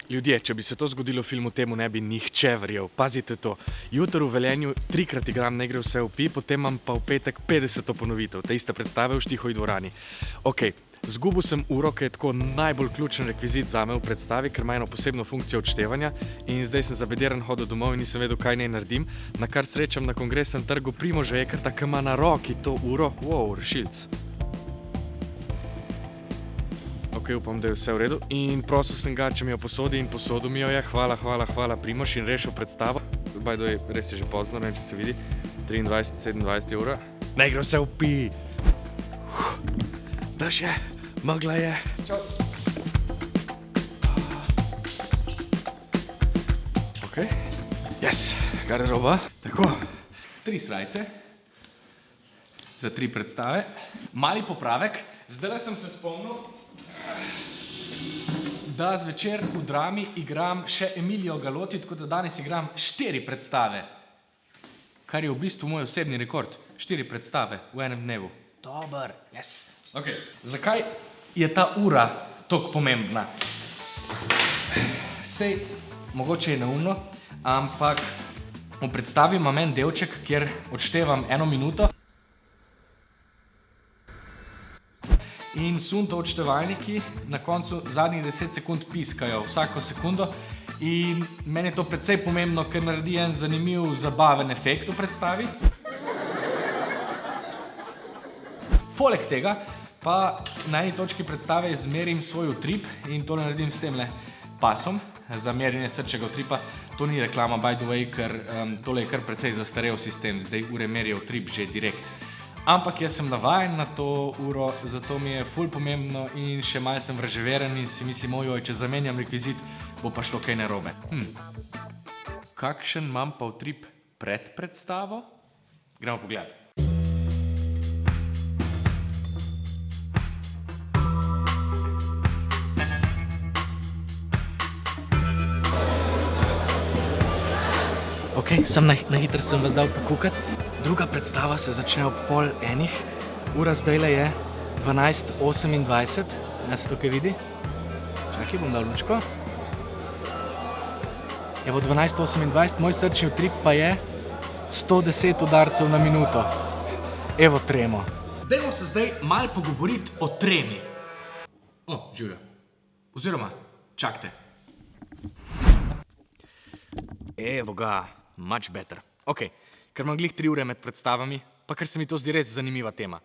Ljudje, če bi se to zgodilo v filmu, temu ne bi nihče verjel. Pazite to. Jutri v Velenju 3-krat igram Ne gre vse v pi, potem imam pa v petek 50. ponovitev te iste predstave v Štihovi dvorani. Ok, zgubil sem uro, ki je tako najbolj ključen rekvizit zame v predstavi, ker ima eno posebno funkcijo odštevanja in zdaj sem zabediran hodil domov in nisem vedel, kaj naj naredim, na kar srečam na Kongresnem trgu Primoža Ekerta, ki ima na roki to uro. Wow, rešilc. Ok, upam, da je vse v redu. In prosil sem ga, če mi jo posodi in posodil mi jo je. Hvala, Primož, in rešil predstavo. By the way, res je že pozno, ne vem, če se vidi. 23:27 ura. Ne gre vse v pi. Daš je, megla je. Čau. Ok, yes, garderoba. Tako, 3 srajce za 3 predstave. Mali popravek, zdaj sem se spomnil, da zvečer v Drami igram še Emilijo Galoti, tako da danes igram 4 predstave. Kar je v bistvu moj osebni rekord. 4 predstave v enem dnevu. Dober, yes. Ok, zakaj je ta ura toliko pomembna? Sej, mogoče je neumno, ampak v predstavi imam en delček, kjer odštevam 1 minuto. In sunto odštevalniki na koncu zadnjih 10 sekund piskajo vsako sekundo in meni je to precej pomembno, ker naredi en zanimiv, zabaven efekt v predstavi. Poleg tega pa na eni točki predstave izmerim svoj utrip in to naredim s temle pasom za merjenje srčnega utripa. To ni reklama, by the way, ker tole je kar precej zastarel sistem, zdaj ure merijo utrip že direkt. Ampak jaz sem navajen na to uro, zato mi je ful pomembno in še malo sem vrževeren in si mislim, ojoj, če zamenjam rekvizit, bo pa šlo kaj narobe. Kakšen imam pa utrip pred predstavo? Gremo pogledat. Ok, sam na hitro sem vas dal pokukati. Druga predstava se začne ob 12:30. Ura zdajle je 12:28. Ja se tukaj vidi? Čakaj, bom dal lučko. Evo 12:28, moj srčni utrip pa je 110 udarcev na minuto. Evo tremo. Dajmo se zdaj malo pogovoriti o tremi. Živjo. Oziroma, čakajte. Evo ga, much better. Ok. Ker imam glih 3 ure med predstavami, pa ker se mi to zdi res zanimiva tema.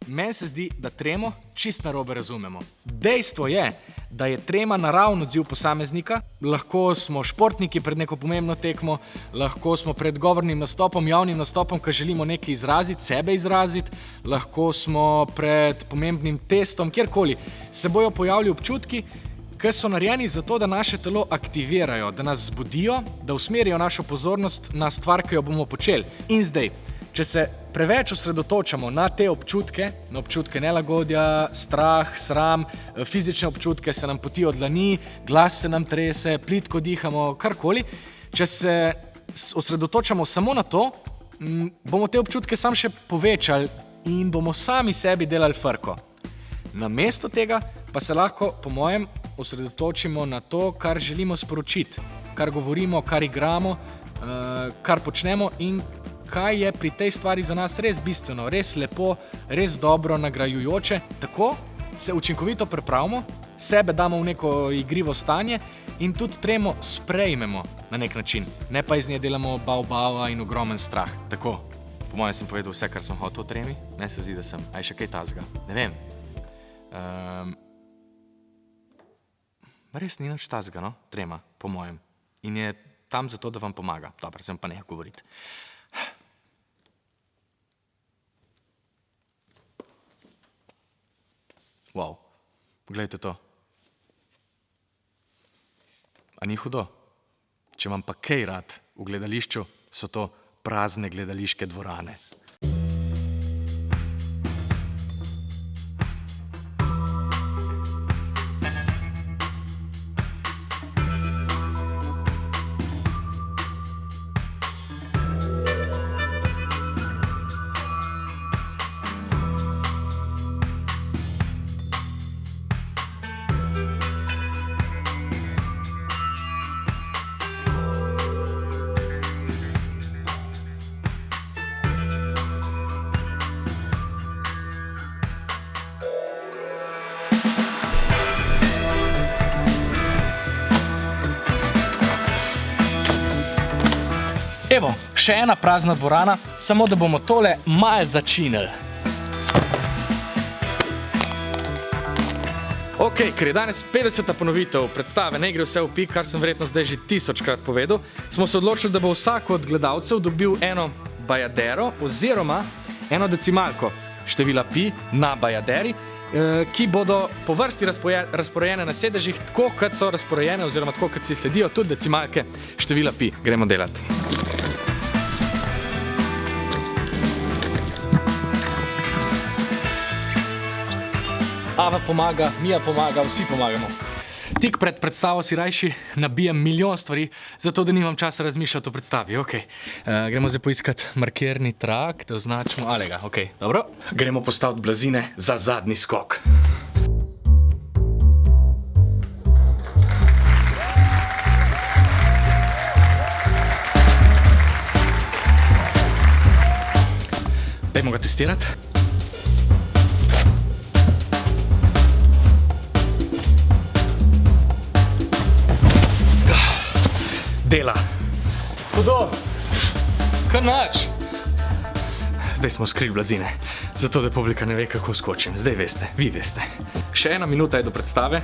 Meni se zdi, da tremo čist narobe razumemo. Dejstvo je, da je trema naraven odziv posameznika. Lahko smo športniki pred neko pomembno tekmo, lahko smo pred govornim nastopom, javnim nastopom, ko želimo nekaj izraziti, sebe izraziti, lahko smo pred pomembnim testom, kjerkoli. Se bojo pojavili občutki, ki so narejeni zato, da naše telo aktivirajo, da nas zbudijo, da usmerijo našo pozornost na stvar, ki jo bomo počeli. In zdaj, če se preveč osredotočamo na te občutke, na občutke nelagodja, strah, sram, fizične občutke, se nam potijo dlani, glas se nam trese, plitko dihamo, karkoli, če se osredotočamo samo na to, bomo te občutke samo še povečali in bomo sami sebi delali frko. Namesto tega pa se lahko, po mojem, osredotočimo na to, kar želimo sporočiti, kar govorimo, kar igramo, kar počnemo in kaj je pri tej stvari za nas res bistveno, res lepo, res dobro, nagrajujoče. Tako se učinkovito pripravimo, sebe damo v neko igrivo stanje in tudi tremo sprejmemo na nek način. Ne pa iz nje delamo bava in ogromen strah. Tako, po mojem sem povedal vse, kar sem hotel o tremi. Ne se zdi, da sem, aj še kaj tazga. Ne vem. Res ni nič tazga, no? Trema, po mojem. In je tam zato, da vam pomaga. Dobro, sem pa nehal govoriti. Wow, gledajte to. A ni hudo? Če imam pa kaj rad v gledališču, so to prazne gledališke dvorane. Evo, še ena prazna dvorana, samo da bomo tole malo začinili. Ok, ker je danes 50. ponovitev predstave Ne gre vse v pik, kar sem verjetno zdaj že 1000krat povedal, smo se odločili, da bo vsak od gledalcev dobil eno bajadero oziroma eno decimalko števila pi na bajaderi, ki bodo po vrsti razporejene na sedežih, tako kot so razporejene oziroma tako kot si sledijo tudi decimalke števila pi. Gremo delati. Ava pomaga, Mija pomaga, vsi pomagamo. Tik pred predstavo si rajši nabijem milijon stvari, zato da nimam časa razmišljati o predstavi. Okay. Gremo zdaj poiskati markerni trak, da označimo. Alega, ok, dobro. Gremo postaviti blazine za zadnji skok. Dajmo ga testirati. Dela. Hudo. Kar nič. Zdaj smo skrili blazine, zato da publika ne ve, kako skočim. Zdaj veste, vi veste. Še 1 minuta je do predstave.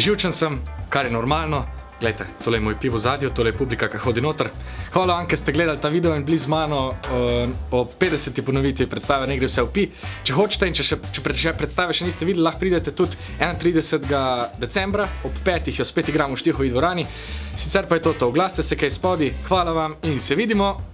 Živčen sem, kar je normalno. Glejte, tole je moj pivo v zadju, tole je publika, ki hodi noter. Hvala vam, ker ste gledali ta video in bili z mano ob 50. ponovitvi predstave Ne gre vse v pi. Če hočete in če predstave še niste videli, lahko pridete tudi 31. decembra ob 5. jo spet igramo v Štihovi dvorani. Sicer pa je to, oglasite se kaj spodaj. Hvala vam in se vidimo